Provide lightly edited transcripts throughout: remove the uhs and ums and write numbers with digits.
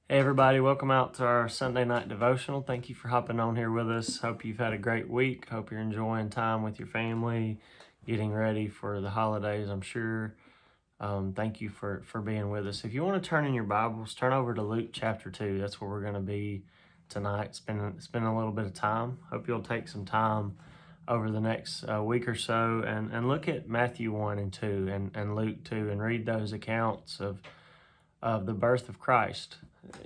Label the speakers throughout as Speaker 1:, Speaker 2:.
Speaker 1: Hey everybody, welcome out to our Sunday night devotional. Thank you for hopping on here with us. Hope you've had a great week. Hope you're enjoying time with your family, getting ready for the holidays, I'm sure. Thank you for being with us. If you want to turn in your Bibles, turn over to Luke chapter 2. That's where we're going to be tonight, spending a little bit of time. Hope you'll take some time over the next week or so and look at Matthew 1 and 2 and Luke 2 and read those accounts of the birth of Christ.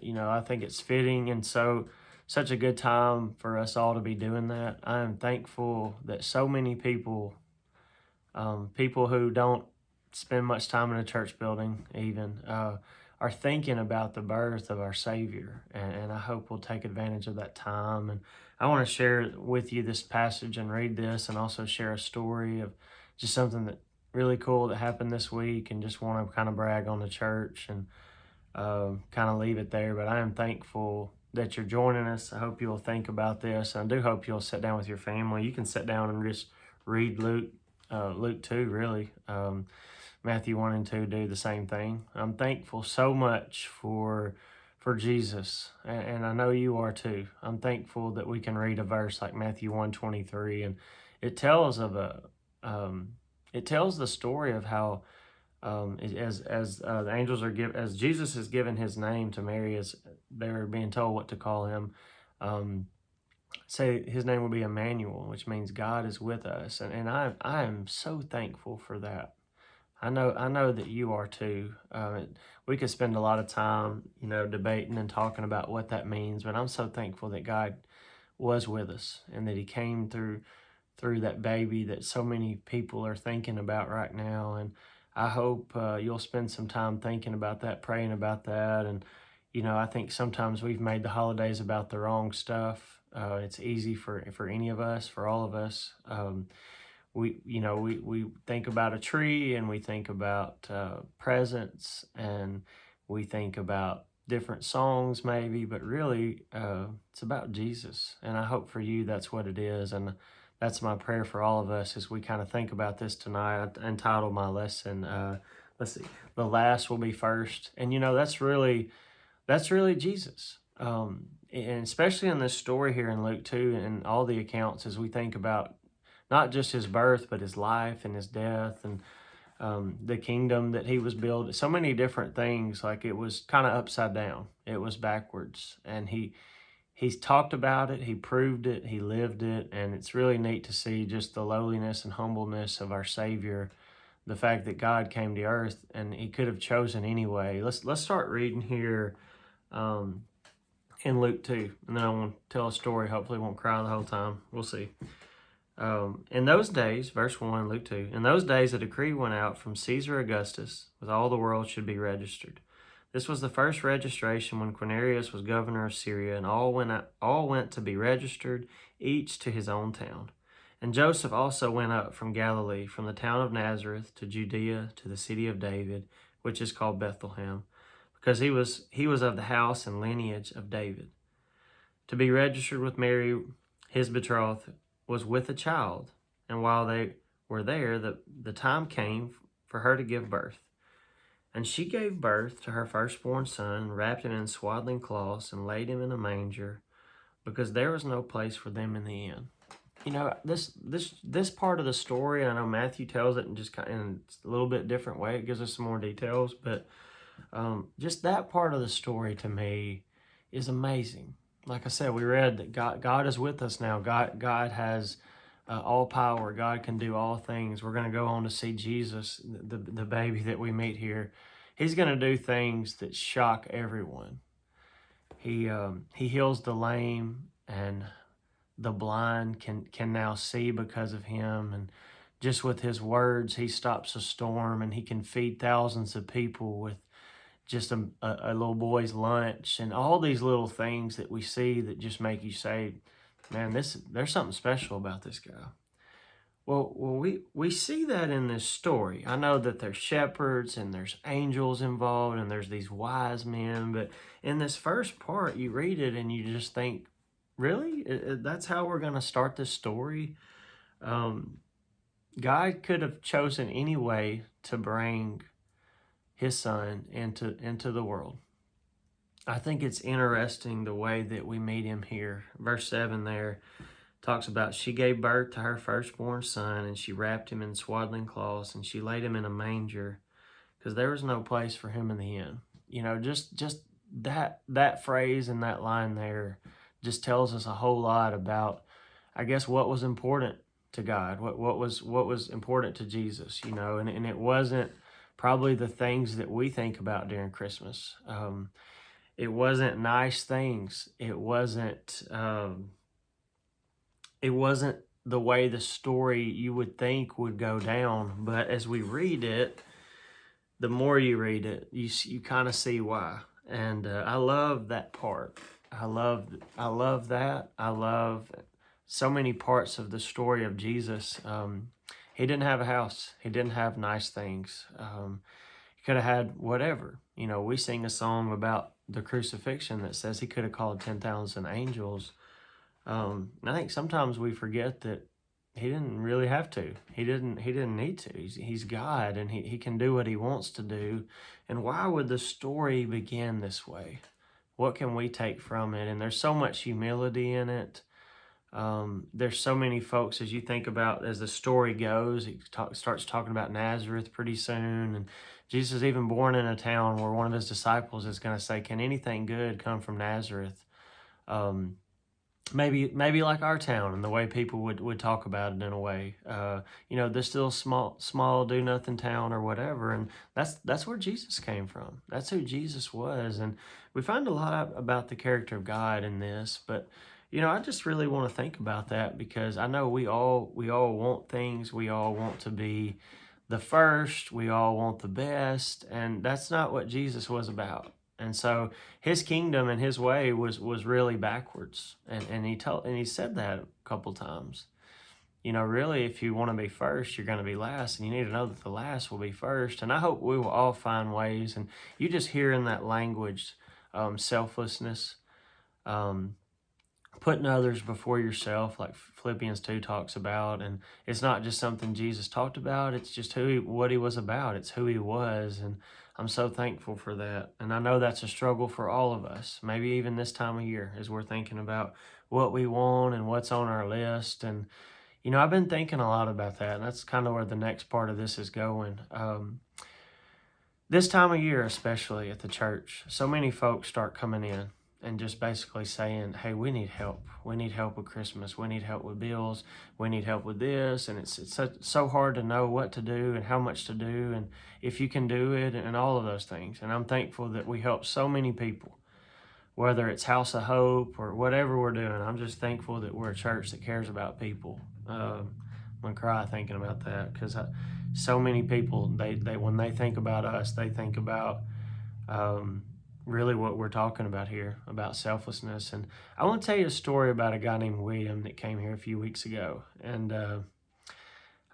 Speaker 1: You know, I think it's fitting and such a good time for us all to be doing that. I am thankful that so many people, people who don't spend much time in a church building even, are thinking about the birth of our Savior. And I hope we'll take advantage of that time. And I want to share with you this passage and read this and also share a story of just something that really cool that happened this week and just want to kind of brag on the church and kind of leave it there. But I am thankful that you're joining us. I hope you'll think about this. I do hope you'll sit down with your family. You can sit down and just read Luke 2, really. Matthew 1 and 2 do the same thing. I'm thankful so much for Jesus, and I know you are too. I'm thankful that we can read a verse like Matthew 1:23, and it tells of it tells the story of how as the angels are as Jesus is given his name to Mary, as they're being told what to call him. Say his name will be Emmanuel, which means God is with us, and I am so thankful for that. I know that you are too. We could spend a lot of time, debating and talking about what that means, but I'm so thankful that God was with us and that He came through that baby that so many people are thinking about right now. And I hope you'll spend some time thinking about that, praying about that. And, I think sometimes we've made the holidays about the wrong stuff. It's easy for any of us, for all of us. We think about a tree and we think about presents and we think about different songs maybe, but really it's about Jesus. And I hope for you that's what it is. And that's my prayer for all of us as we kind of think about this tonight. I entitled my lesson, let's see, the last will be first. And that's really Jesus. And especially in this story here in Luke 2 and all the accounts as we think about not just his birth, but his life and his death and the kingdom that he was building. So many different things, like it was kind of upside down. It was backwards. And he's talked about it, he proved it, he lived it, and it's really neat to see just the lowliness and humbleness of our Savior, the fact that God came to earth and he could have chosen anyway. Let's start reading here in Luke 2, and then I want to tell a story. Hopefully won't cry the whole time. We'll see. In those days, verse 1, Luke 2, in those days a decree went out from Caesar Augustus with all the world should be registered. This was the first registration when Quirinius was governor of Syria, and all went to be registered, each to his own town. And Joseph also went up from Galilee, from the town of Nazareth to Judea, to the city of David, which is called Bethlehem, because he was of the house and lineage of David, to be registered with Mary, his betrothed, was with a child. And while they were there, the time came for her to give birth. And she gave birth to her firstborn son, wrapped him in swaddling cloths, and laid him in a manger, because there was no place for them in the inn. This part of the story, I know Matthew tells it in just kind of in a little bit different way. It gives us some more details, but just that part of the story to me is amazing. Like I said, we read that God is with us now. God has all power. God can do all things. We're going to go on to see Jesus, the baby that we meet here. He's going to do things that shock everyone. He heals the lame, and the blind can now see because of him. And just with his words, he stops a storm, and he can feed thousands of people with just a little boy's lunch, and all these little things that we see that just make you say, man, there's something special about this guy. Well, we see that in this story. I know that there's shepherds and there's angels involved and there's these wise men, but in this first part, you read it and you just think, really? That's how we're going to start this story? God could have chosen any way to bring his son into the world. I think it's interesting the way that we meet him here. Verse 7 there talks about she gave birth to her firstborn son, and she wrapped him in swaddling cloths, and she laid him in a manger because there was no place for him in the inn. You know, just that phrase and that line there just tells us a whole lot about, I guess, what was important to God, what was important to Jesus, you know, and it wasn't probably the things that we think about during Christmas. It wasn't nice things. It wasn't the way the story you would think would go down. But as we read it, the more you read it, you kind of see why. And I love that part. I love that. I love so many parts of the story of Jesus. He didn't have a house. He didn't have nice things. He could have had whatever. You know, we sing a song about the crucifixion that says he could have called 10,000 angels. And I think sometimes we forget that he didn't really have to. He didn't need to. He's God, and he can do what he wants to do. And why would the story begin this way? What can we take from it? And there's so much humility in it. There's so many folks, as you think about, as the story goes, he starts talking about Nazareth pretty soon. And Jesus is even born in a town where one of his disciples is going to say, can anything good come from Nazareth? Maybe like our town and the way people would talk about it in a way. You know, this still small do nothing town or whatever, and that's where Jesus came from. That's who Jesus was, and we find a lot about the character of God in this. But you know, I just really want to think about that because I know we all want things. We all want to be the first. We all want the best, and that's not what Jesus was about. And so his kingdom and his way was really backwards. And he said that a couple times. You know, really, if you want to be first, you're going to be last, and you need to know that the last will be first. And I hope we will all find ways. And you just hear in that language, selflessness, putting others before yourself, like Philippians 2 talks about. And it's not just something Jesus talked about. It's just what he was about. It's who he was. And I'm so thankful for that. And I know that's a struggle for all of us, maybe even this time of year as we're thinking about what we want and what's on our list. And, you know, I've been thinking a lot about that, and that's kind of where the next part of this is going. This time of year, especially at the church, so many folks start coming in and just basically saying, hey, we need help. We need help with Christmas. We need help with bills. We need help with this. And it's so hard to know what to do and how much to do and if you can do it and all of those things. And I'm thankful that we help so many people, whether it's House of Hope or whatever we're doing. I'm just thankful that we're a church that cares about people. I'm going to cry thinking about that because so many people, they when they think about us, they think about really what we're talking about here, about selflessness. And I want to tell you a story about a guy named William that came here a few weeks ago. And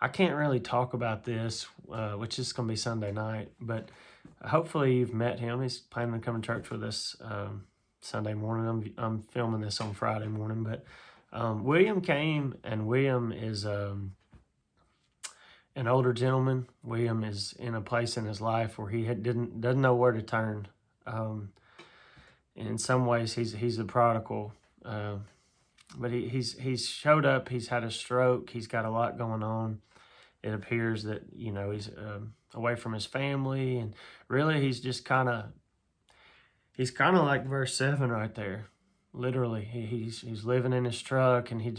Speaker 1: I can't really talk about this, which is going to be Sunday night, but hopefully you've met him. He's planning to come to church with us Sunday morning. I'm filming this on Friday morning, but William came, and William is an older gentleman. William is in a place in his life where he doesn't know where to turn. In some ways, he's a prodigal, but he's showed up. He's had a stroke. He's got a lot going on. It appears that, you know, he's away from his family, and really he's just kind of like verse 7 right there. Literally, he's living in his truck, and he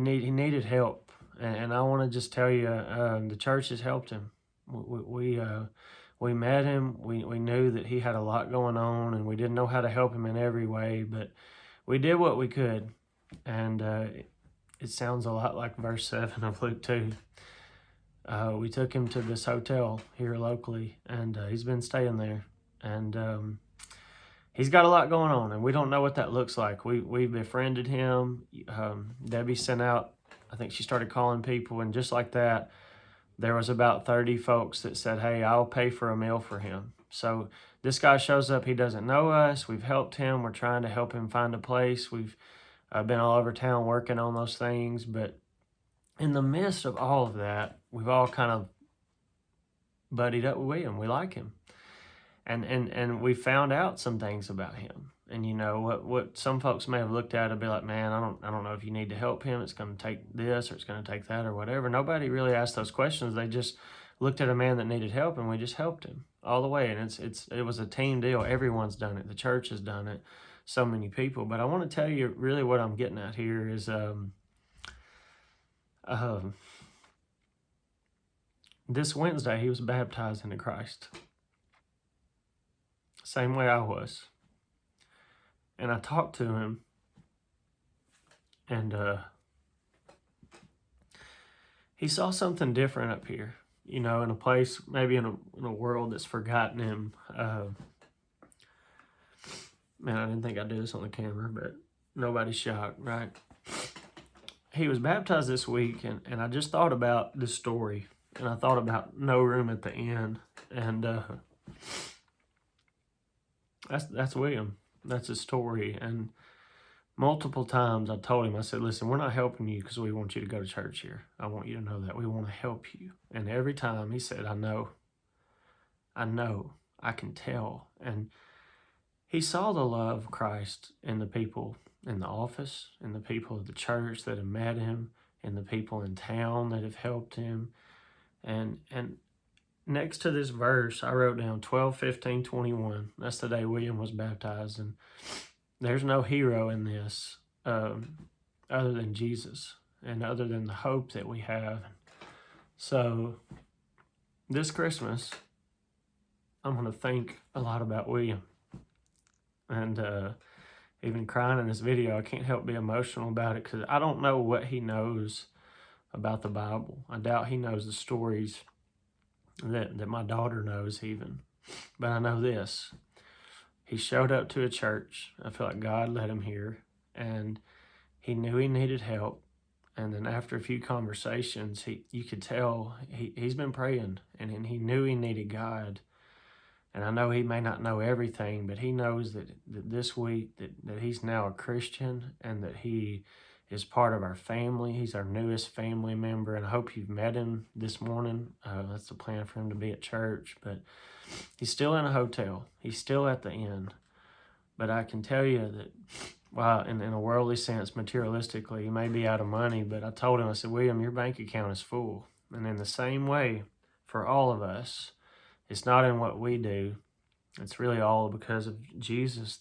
Speaker 1: needed help. And I want to just tell you, the church has helped him. We met him. We knew that he had a lot going on, and we didn't know how to help him in every way, but we did what we could. And it sounds a lot like verse 7 of Luke 2. We took him to this hotel here locally, and he's been staying there. And he's got a lot going on, and we don't know what that looks like. We befriended him. Debbie sent out, I think she started calling people, and just like that, there was about 30 folks that said, hey, I'll pay for a meal for him. So this guy shows up. He doesn't know us. We've helped him. We're trying to help him find a place. We've been all over town working on those things. But in the midst of all of that, we've all kind of buddied up with William. We like him. And we found out some things about him. And you know what some folks may have looked at and be like, man, I don't know if you need to help him. It's going to take this or it's going to take that or whatever. Nobody really asked those questions. They just looked at a man that needed help, and we just helped him all the way. And it was a team deal. Everyone's done it. The church has done it. So many people. But I want to tell you really what I'm getting at here is this Wednesday he was baptized into Christ. Same way I was. And I talked to him, and he saw something different up here, you know, in a place, maybe in a world that's forgotten him. Man, I didn't think I'd do this on the camera, but nobody's shocked, right? He was baptized this week, and I just thought about this story, and I thought about no room at the end, and that's William. That's his story. And multiple times I told him, I said, listen, we're not helping you because we want you to go to church here. I want you to know that. We want to help you. And every time he said, I know, I can tell. And he saw the love of Christ in the people in the office, in the people of the church that have met him, in the people in town that have helped him. And next to this verse, I wrote down 12/15/21. That's the day William was baptized. And there's no hero in this other than Jesus and other than the hope that we have. So this Christmas, I'm going to think a lot about William. And even crying in this video, I can't help be emotional about it because I don't know what he knows about the Bible. I doubt he knows the stories that my daughter knows even. But I know this. He showed up to a church. I feel like God led him here. And he knew he needed help. And then after a few conversations, you could tell he's been praying. And he knew he needed God. And I know he may not know everything, but he knows that this week that he's now a Christian and that he is part of our family. He's our newest family member, and I hope you've met him this morning. That's the plan for him to be at church, but he's still in a hotel. He's still at the inn. But I can tell you that, while in a worldly sense, materialistically, he may be out of money, but I told him, I said, William, your bank account is full. And in the same way, for all of us, it's not in what we do. It's really all because of Jesus,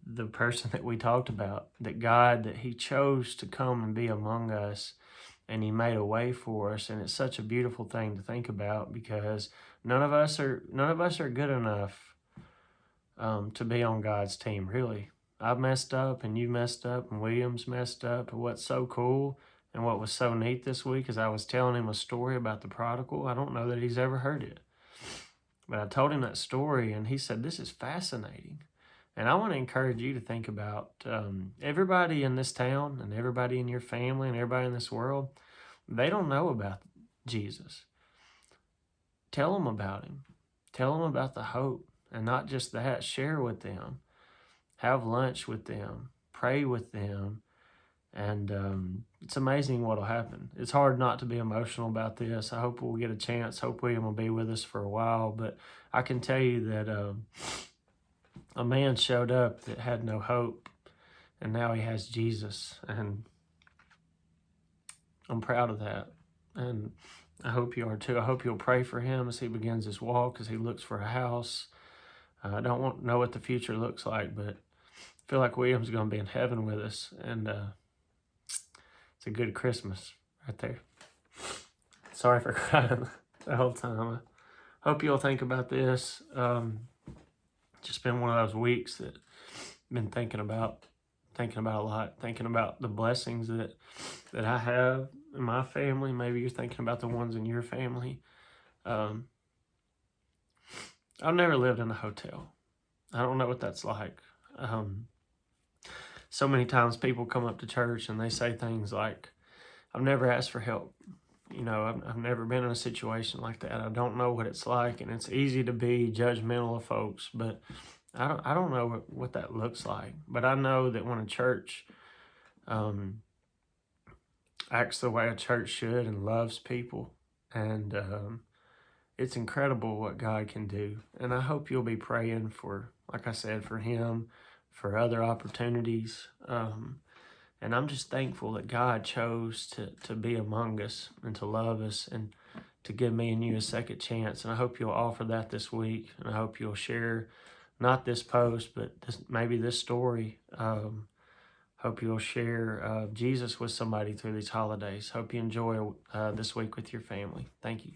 Speaker 1: the person that we talked about, that God, that he chose to come and be among us, and he made a way for us. And it's such a beautiful thing to think about, because none of us are good enough to be on God's team, really. I've messed up, and you messed up, and William's messed up. And what's so cool and what was so neat this week is I was telling him a story about the prodigal. I don't know that he's ever heard it, but I told him that story, and he said, this is fascinating. And I want to encourage you to think about everybody in this town and everybody in your family and everybody in this world. They don't know about Jesus. Tell them about him. Tell them about the hope. And not just that, share with them. Have lunch with them. Pray with them. And it's amazing what will happen. It's hard not to be emotional about this. I hope we'll get a chance. Hope William will be with us for a while. But I can tell you that a man showed up that had no hope, and now he has Jesus. And I'm proud of that. And I hope you are too. I hope you'll pray for him as he begins his walk, as he looks for a house. I don't know what the future looks like, but I feel like William's going to be in heaven with us. And it's a good Christmas right there. Sorry for crying the whole time. I hope you'll think about this. Just been one of those weeks that I've been thinking about a lot, thinking about the blessings that I have in my family. Maybe you're thinking about the ones in your family. I've never lived in a hotel. I don't know what that's like. So many times people come up to church and they say things like, I've never asked for help. You know, I've never been in a situation like that. I don't know what it's like, and it's easy to be judgmental of folks, but I don't know what that looks like. But I know that when a church acts the way a church should and loves people, and it's incredible what God can do. And I hope you'll be praying for, like I said, for him, for other opportunities. And I'm just thankful that God chose to be among us and to love us and to give me and you a second chance. And I hope you'll offer that this week. And I hope you'll share not this post, but maybe this story. Hope you'll share Jesus with somebody through these holidays. Hope you enjoy this week with your family. Thank you.